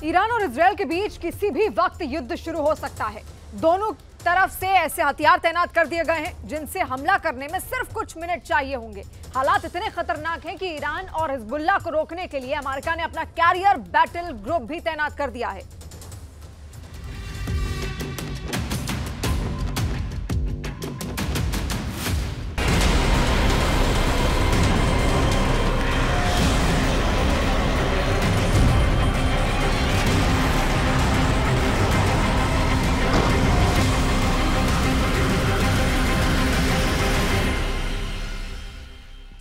Iran और Israel के बीच किसी भी वक्त युद्ध शुरू हो सकता है। दोनों तरफ से ऐसे हथियार तैनात कर दिए गए हैं जिनसे हमला करने में सिर्फ कुछ मिनट चाहिए होंगे। हालात इतने खतरनाक हैं कि ईरान और हिजबुल्लाह को रोकने के लिए अमेरिका ने अपना कैरियर बैटल ग्रुप भी तैनात कर दिया है।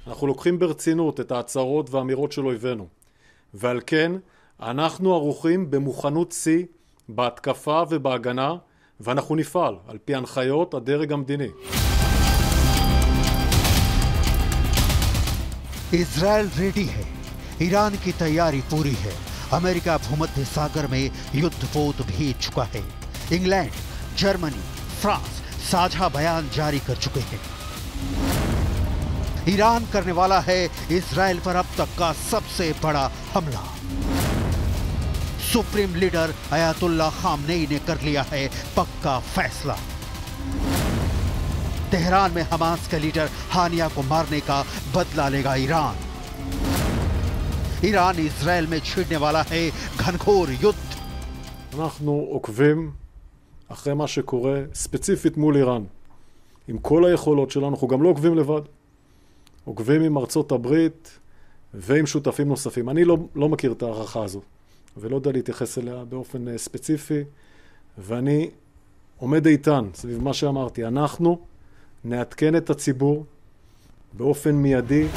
אנחנו לוקחים ברצינות את ההצהרות והאמירות של אויבינו, ועל כן אנחנו ערוכים במוכנות שיא בהתקפה ובהגנה, ואנחנו נפעל על פי הנחיות הדרג המדיני. इजराइल रेडी है, ईरान की तैयारी पूरी है। अमेरिका भूमध्य सागर में युद्धपोत भेज चुका है। इंग्लैंड, जर्मनी, फ्रांस साझा बयान जारी कर चुके हैं। ईरान करने वाला है इजराइल पर अब तक का सबसे बड़ा हमला। सुप्रीम लीडर अयातुल्ला खामनेई ने कर लिया है पक्का फैसला। तेहरान में हमास के लीडर हानिया को मारने का बदला लेगा ईरान। ईरान इजराइल में छिड़ने वाला है घनघोर युद्ध। אנחנו עוקבים אחרי מה שקורה ספציפית מול איראן. עם כל היכולות שלנו, אנחנו גם לא עוקבים לבד. עוקבים עם ארצות הברית ועם שותפים נוספים. אני לא מכיר את הערכה הזו, ולא יודע להתייחס אליה באופן ספציפי, ואני עומד איתן סביב מה שאמרתי. אנחנו נעדכן את הציבור באופן מיידי.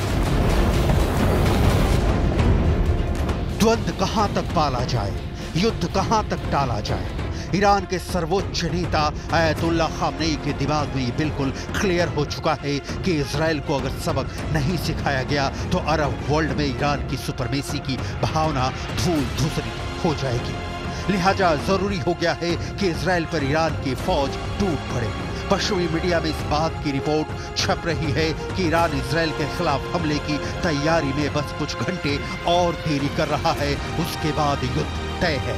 द्वंद्व कहां तक पाला जाए, युद्ध कहां तक टाला जाए, ईरान के सर्वोच्च नेता अयातुल्ला खामनेई के दिमाग में ये बिल्कुल क्लियर हो चुका है कि इजराइल को अगर सबक नहीं सिखाया गया तो अरब वर्ल्ड में ईरान की सुपरमेसी की भावना धूल धूसरी हो जाएगी। लिहाजा जरूरी हो गया है कि इजराइल पर ईरान की फौज टूट पड़े। पश्चिमी मीडिया में इस बात की रिपोर्ट छप रही है कि ईरान इजराइल के खिलाफ हमले की तैयारी में बस कुछ घंटे और देरी कर रहा है, उसके बाद युद्ध तय है।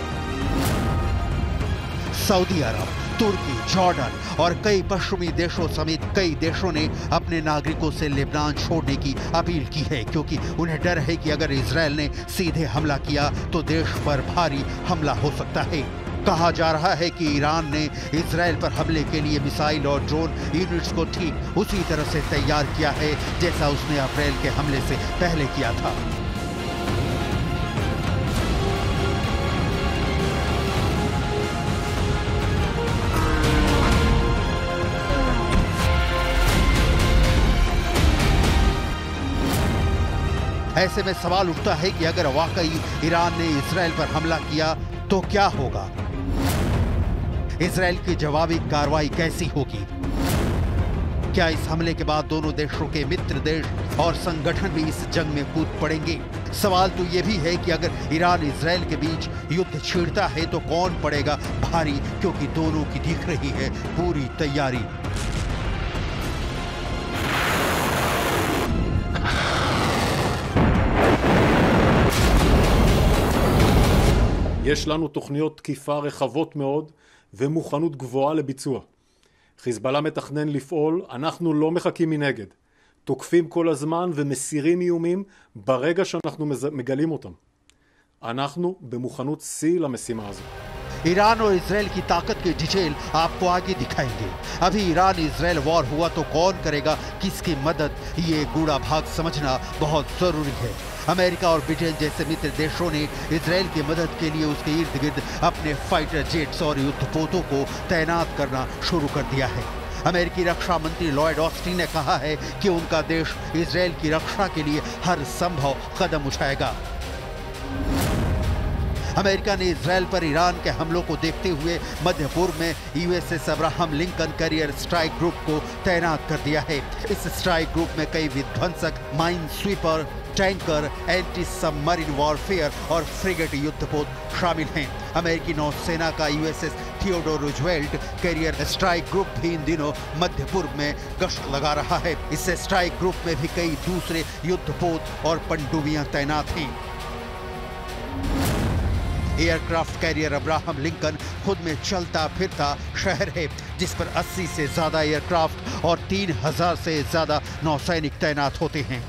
सऊदी अरब, तुर्की, जॉर्डन और कई पश्चिमी देशों समेत कई देशों ने अपने नागरिकों से लेबनान छोड़ने की अपील की है, क्योंकि उन्हें डर है कि अगर इजराइल ने सीधे हमला किया तो देश पर भारी हमला हो सकता है। कहा जा रहा है कि ईरान ने इजराइल पर हमले के लिए मिसाइल और ड्रोन यूनिट्स को ठीक उसी तरह से तैयार किया है जैसा उसने अप्रैल के हमले से पहले किया था। ऐसे में सवाल उठता है कि अगर वाकई ईरान ने इजराइल पर हमला किया तो क्या होगा? इजराइल की जवाबी कार्रवाई कैसी होगी? क्या इस हमले के बाद दोनों देशों के मित्र देश और संगठन भी इस जंग में कूद पड़ेंगे? सवाल तो यह भी है कि अगर ईरान इजराइल के बीच युद्ध छिड़ता है तो कौन पड़ेगा भारी, क्योंकि दोनों की दिख रही है पूरी तैयारी। יש לנו תוכניות תקיפה רחבות מאוד ומוכנות גבוהה לביצוע. חיזבאללה מתכנן לפעול, אנחנו לא מחכים מנגד. תוקפים כל הזמן ומסירים איומים ברגע שאנחנו מגלים אותם. אנחנו במוכנות שיא למשימה הזו. ईरान और इजराइल की ताकत की डिटेल आपको आगे दिखाएंगे। अभी ईरान इजराइल वॉर हुआ तो कौन करेगा किसकी मदद, ये गूढ़ा भाग समझना बहुत जरूरी है। अमेरिका और ब्रिटेन जैसे मित्र देशों ने इजराइल की मदद के लिए उसके इर्द गिर्द अपने फाइटर जेट्स और युद्धपोतों को तैनात करना शुरू कर दिया है। अमेरिकी रक्षा मंत्री लॉयड ऑस्टिन ने कहा है कि उनका देश इजराइल की रक्षा के लिए हर संभव कदम उठाएगा। अमेरिका ने इजराइल पर ईरान के हमलों को देखते हुए मध्य पूर्व में USS Abraham Lincoln carrier strike group को तैनात कर दिया है। इस स्ट्राइक ग्रुप में कई विध्वंसक, mine sweeper, tanker, anti submarine warfare और फ्रिगेट युद्धपोत शामिल हैं। अमेरिकी नौसेना का USS Theodore Roosevelt carrier strike group भी इन दिनों मध्य पूर्व में गश्त लगा रहा है। इस स्ट्राइक ग्रुप में भी कई दूसरे युद्धपोत और पनडुब्बियां तैनात हैं। एयरक्राफ्ट कैरियर अब्राहम लिंकन खुद में चलता फिरता शहर है, जिस पर 80 से ज्यादा एयरक्राफ्ट और 3000 से ज्यादा नौसैनिक तैनात होते हैं।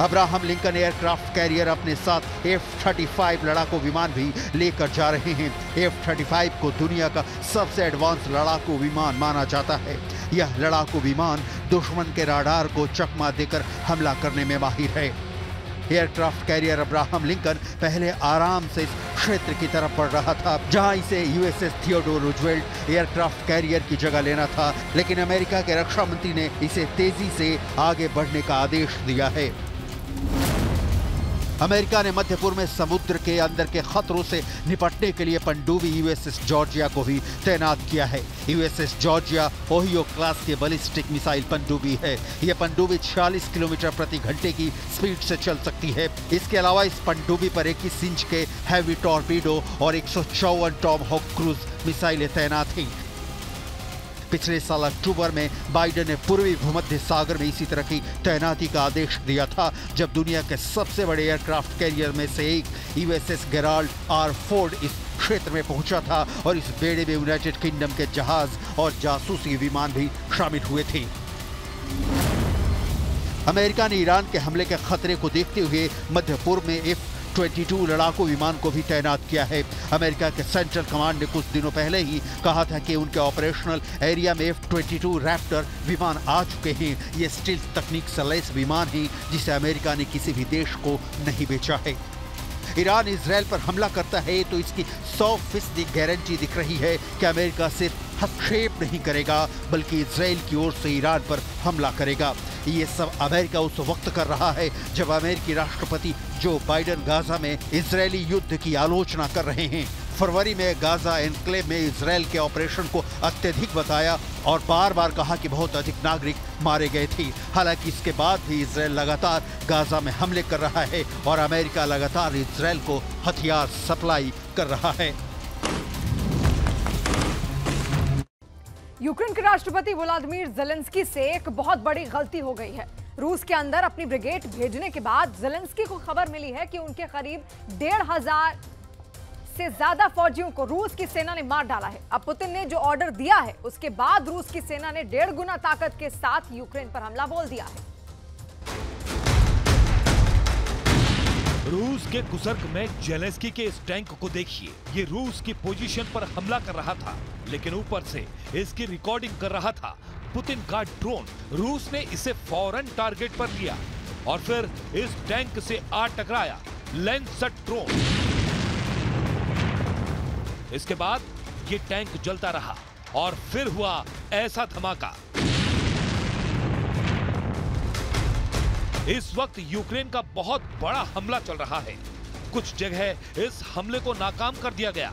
अब्राहम लिंकन एयरक्राफ्ट कैरियर अपने साथ F-35 लड़ाकू विमान भी लेकर जा रहे हैं। F-35 को दुनिया का सबसे एडवांस लड़ाकू विमान माना जाता है। यह लड़ाकू विमान दुश्मन के राडार को चकमा देकर हमला करने में माहिर है। एयरक्राफ्ट कैरियर अब्राहम लिंकन पहले आराम से इस क्षेत्र की तरफ बढ़ रहा था, जहां इसे USS Theodore Roosevelt aircraft carrier की जगह लेना था, लेकिन अमेरिका के रक्षा मंत्री ने इसे तेजी से आगे बढ़ने का आदेश दिया है। अमेरिका ने मध्य पूर्व में समुद्र के अंदर के खतरों से निपटने के लिए पनडुब्बी USS जॉर्जिया को भी तैनात किया है। USS जॉर्जिया ओहियो क्लास के बैलिस्टिक मिसाइल पनडुब्बी है। यह पनडुब्बी 46 किलोमीटर प्रति घंटे की स्पीड से चल सकती है। इसके अलावा इस पनडुब्बी पर 21 इंच के हैवी टॉर्पीडो और 154 टॉमहॉक क्रूज मिसाइलें तैनात हैं। पिछले साल अक्टूबर में बाइडेन ने पूर्वी भूमध्य सागर में इसी तरह की तैनाती का आदेश दिया था, जब दुनिया के सबसे बड़े एयरक्राफ्ट कैरियर में से एक USS गेराल्ड R. फोर्ड इस क्षेत्र में पहुंचा था और इस बेड़े में यूनाइटेड किंगडम के जहाज और जासूसी विमान भी शामिल हुए थे। अमेरिका ने ईरान के हमले के खतरे को देखते हुए मध्य पूर्व में F-22 लड़ाकू विमान को भी तैनात किया है। अमेरिका के सेंट्रल कमांड ने कुछ दिनों पहले ही कहा था कि उनके ऑपरेशनल एरिया में F-22 रैप्टर विमान आ चुके हैं। ये स्टील्थ तकनीक से लैस विमान है, जिसे अमेरिका ने किसी भी देश को नहीं बेचा है। ईरान इजराइल पर हमला करता है तो इसकी 100% गारंटी दिख रही है कि अमेरिका सिर्फ हस्तक्षेप नहीं करेगा, बल्कि इजराइल की ओर से ईरान पर हमला करेगा। ये सब अमेरिका उस वक्त कर रहा है जब अमेरिकी राष्ट्रपति जो बाइडेन गाजा में इजरायली युद्ध की आलोचना कर रहे हैं। फरवरी में गाजा एनक्लेव में इजराइल के ऑपरेशन को अत्यधिक बताया और बार बार कहा कि बहुत अधिक नागरिक मारे गए थे। हालांकि इसके बाद भी इजराइल लगातार गाजा में हमले कर रहा है और अमेरिका लगातार इजराइल को हथियार सप्लाई कर रहा है। यूक्रेन के राष्ट्रपति व्लादिमीर ज़ेलेंस्की से एक बहुत बड़ी गलती हो गई है। रूस के अंदर अपनी ब्रिगेड भेजने के बाद ज़ेलेंस्की को खबर मिली है कि उनके करीब 1500 से ज्यादा फौजियों को रूस की सेना ने मार डाला है। अब पुतिन ने जो ऑर्डर दिया है उसके बाद रूस की सेना ने 1.5 गुना ताकत के साथ यूक्रेन पर हमला बोल दिया है। रूस के कुसर्क में जेलेंस्की के इस टैंक को देखिए। ये रूस की पोजीशन पर हमला कर रहा था, लेकिन ऊपर से इसकी रिकॉर्डिंग कर रहा था पुतिन का ड्रोन। रूस ने इसे फौरन टारगेट पर लिया और फिर इस टैंक से आ टकराया लैंसट ड्रोन। इसके बाद ये टैंक जलता रहा और फिर हुआ ऐसा धमाका। इस वक्त यूक्रेन का बहुत बड़ा हमला चल रहा है। कुछ जगह इस हमले को नाकाम कर दिया गया,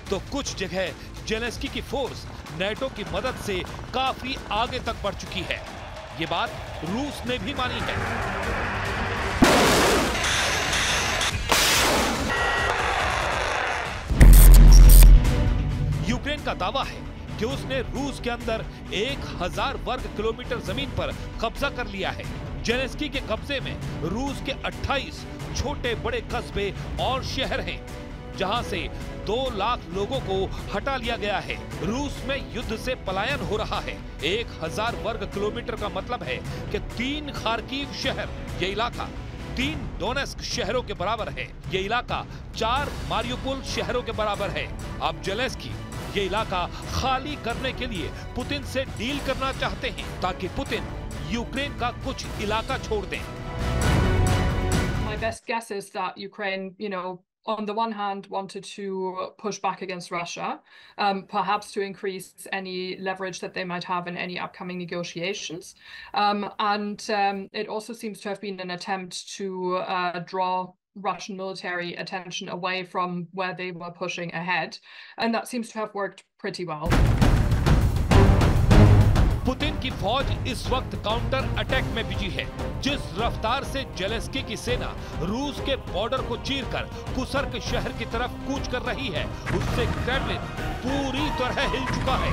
तो कुछ जगह जेलेंस्की की फोर्स नेटो की मदद से काफी आगे तक बढ़ चुकी है। ये बात रूस ने भी मानी है। यूक्रेन का दावा है कि उसने रूस के अंदर 1000 वर्ग किलोमीटर जमीन पर कब्जा कर लिया है। जेलेंस्की के कब्जे में रूस के 28 छोटे बड़े कस्बे और शहर हैं, जहां से 2 लाख लोगों को हटा लिया गया है। रूस में युद्ध से पलायन हो रहा है। 1000 वर्ग किलोमीटर का मतलब है कि 3 खार्किव शहर, ये इलाका 3 डोनेस्क शहरों के बराबर है। ये इलाका 4 मारियुपोल शहरों के बराबर है। अब जेलेंस्की ये इलाका खाली करने के लिए पुतिन से डील करना चाहते हैं, ताकि पुतिन यूक्रेन का कुछ इलाका छोड़ दें। My best guess is that Ukraine, on the one hand wanted to push back against Russia, perhaps to increase any leverage that they might have in any upcoming negotiations. And it also seems to have been an attempt to draw Russian military attention away from where they were pushing ahead. And that seems to have worked pretty well. Putin की फौज इस वक्त counter attack में busy है। जिस रफ्तार से Zelensky की सेना रूस के बॉर्डर को चीरकर कुसर्क शहर की तरफ कूच कर रही है, उससे क्रेमलिन पूरी तरह हिल चुका है।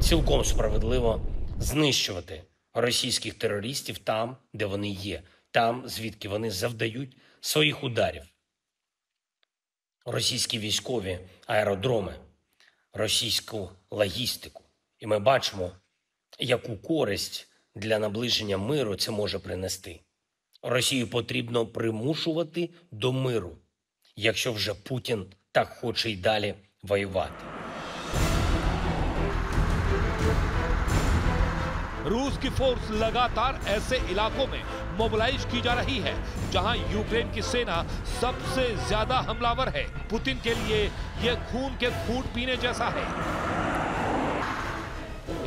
Цілком справедливо знищувати російських терористів там, де вони є. там, звідки вони завдають своїх ударів. Російські військові аеродроми, російську логістику. І ми бачимо, яку користь для наближення миру це може принести. Росію потрібно примушувати до миру, якщо вже Путін так хоче й далі воювати. रूस की फोर्स लगातार ऐसे इलाकों में मोबिलाइज की जा रही है जहां यूक्रेन की सेना सबसे ज्यादा हमलावर है। पुतिन के लिए यह खून के घूंट पीने जैसा है।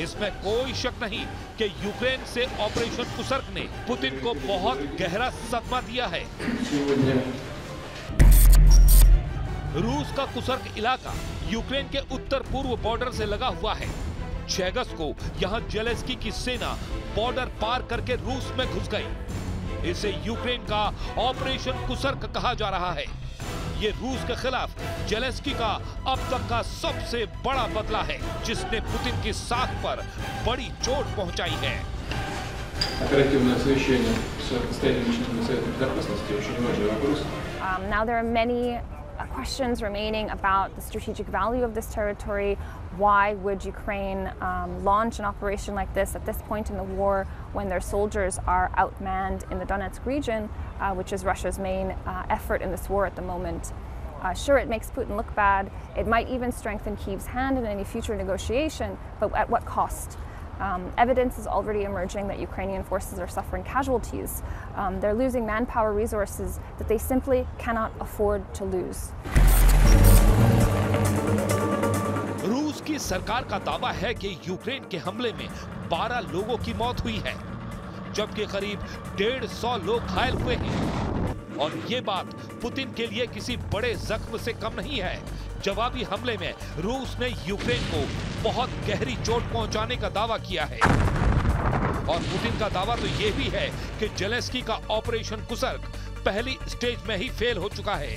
इसमें कोई शक नहीं कि यूक्रेन से ऑपरेशन कुसर्क ने पुतिन को बहुत गहरा सदमा दिया है। रूस का कुसर्क इलाका यूक्रेन के उत्तर पूर्व बॉर्डर से लगा हुआ है। 6 अगस्त को यहां जेलेंस्की की सेना बॉर्डर पार करके रूस में घुस गई। इसे यूक्रेन का ऑपरेशन कुसर्क कहा जा रहा है। ये रूस के खिलाफ जेलेंस्की का अब तक का सबसे बड़ा बदला है, जिसने पुतिन की साख पर बड़ी चोट पहुंचाई है। Оперативное совещание с постоянным членом Совета Безопасности очень важный вопрос. Now there are many questions remaining about the strategic value of this territory. Why would Ukraine launch an operation like this at this point in the war when their soldiers are outmanned in the Donetsk region, which is Russia's main effort in this war at the moment? Sure, it makes Putin look bad. It might even strengthen Kyiv's hand in any future negotiation, but at what cost? Evidence is already emerging that Ukrainian forces are suffering casualties. They're losing manpower resources that they simply cannot afford to lose. रूस की सरकार का दावा है कि Ukraine के हमले में 12 लोगों की मौत हुई है, जबकि करीब 150 लोग घायल हुए हैं। और ये बात पुतिन के लिए किसी बड़े जख्म से कम नहीं है। जवाबी हमले में रूस ने यूक्रेन को बहुत गहरी चोट पहुंचाने का दावा किया है। और पुतिन का दावा तो ये भी है कि जेलेंस्की का ऑपरेशन कुसर्क पहली स्टेज में ही फेल हो चुका है।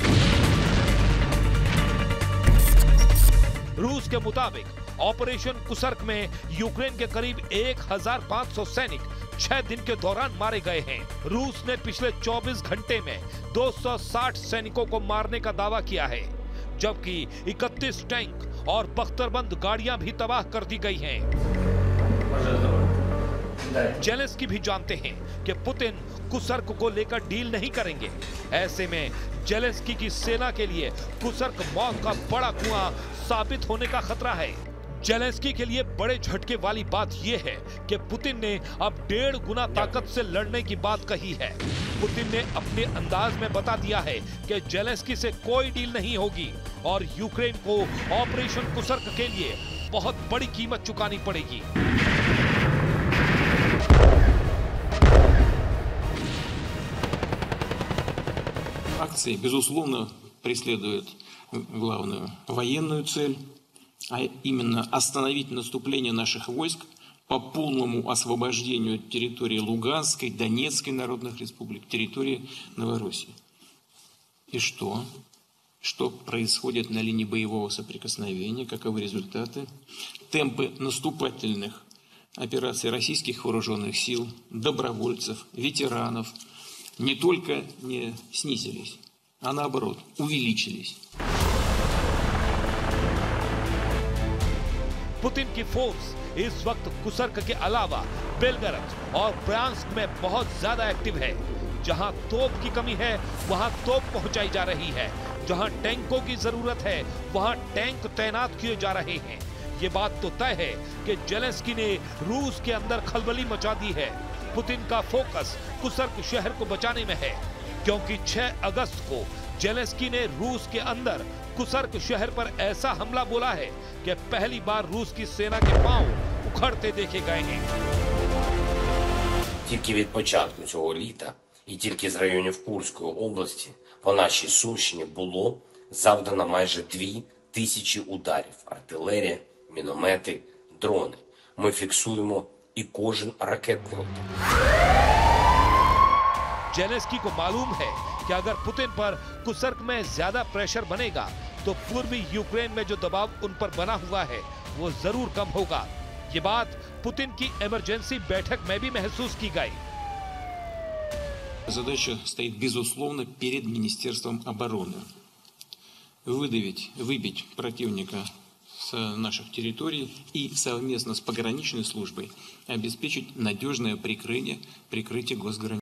रूस के मुताबिक ऑपरेशन कुसर्क में यूक्रेन के करीब 1500 सैनिक 6 दिन के दौरान मारे गए हैं। रूस ने पिछले 24 घंटे में 260 सैनिकों को मारने का दावा किया है, जबकि 31 टैंक और बख्तरबंद गाड़ियां भी तबाह कर दी गई हैं। जेलेंस्की भी जानते हैं कि पुतिन कुसर्क को लेकर डील नहीं करेंगे। ऐसे में जेलेंस्की की सेना के लिए कुसर्क मौत का बड़ा कुआं साबित होने का खतरा है। जेलेंस्की के लिए बड़े झटके वाली बात यह है कि पुतिन ने अब 1.5 गुना ताकत से लड़ने की बात कही है। पुतिन ने अपने अंदाज में बता दिया है कि जेलेंस्की से कोई डील नहीं होगी और यूक्रेन को ऑपरेशन कुसर्क के लिए बहुत बड़ी कीमत चुकानी पड़ेगी। Акции, безусловно, преследуют главную военную цель, а именно остановить наступление наших войск по полному освобождению территории Луганской, Донецкой народных республик, территории Новороссии. И что? Что происходит на линии боевого соприкосновения? Каковы результаты? Темпы наступательных операций российских вооруженных сил, добровольцев, ветеранов не только не снизились, а наоборот увеличились. पुतिन की फोर्स इस वक्त कुसर्क के अलावा बेलगरद और ब्रांस्क में बहुत ज्यादा एक्टिव है। जहां तोप की कमी है वहां तोप पहुंचाई जा रही है, जहां टैंकों की जरूरत है वहां टैंक तैनात किए जा रहे हैं। ये बात तो तय है कि जेलेंस्की ने रूस के अंदर खलबली मचा दी है। पुतिन का फोकस कुसर्क शहर को बचाने में है, क्योंकि 6 अगस्त को जेलेंस्की ने रूस के अंदर कुसर्क शहर पर ऐसा हमला बोला है कि पहली बार रूस की सेना के पांव उखड़ते देखे गए हैं। Тільки від початку цього літа і тільки з районів Курської області по нашій Сумщині було завдано майже 2000 ударів. Артилерія, міномети, дрони. Ми фіксуємо і кожен ракетний удар. जेलेंस्की को मालूम है कि अगर पुतिन पर कुसर्क में ज्यादा प्रेशर बनेगा तो पूर्वी यूक्रेन में जो दबाव उन पर बना हुआ है वो जरूर कम होगा। ये बात पुतिन की इमरजेंसी बैठक में भी महसूस की गई। Задача стоит, безусловно, перед Министерством обороны. Выбить противника с наших территорий и совместно с пограничной службой обеспечить надежное прикрытие госграниц.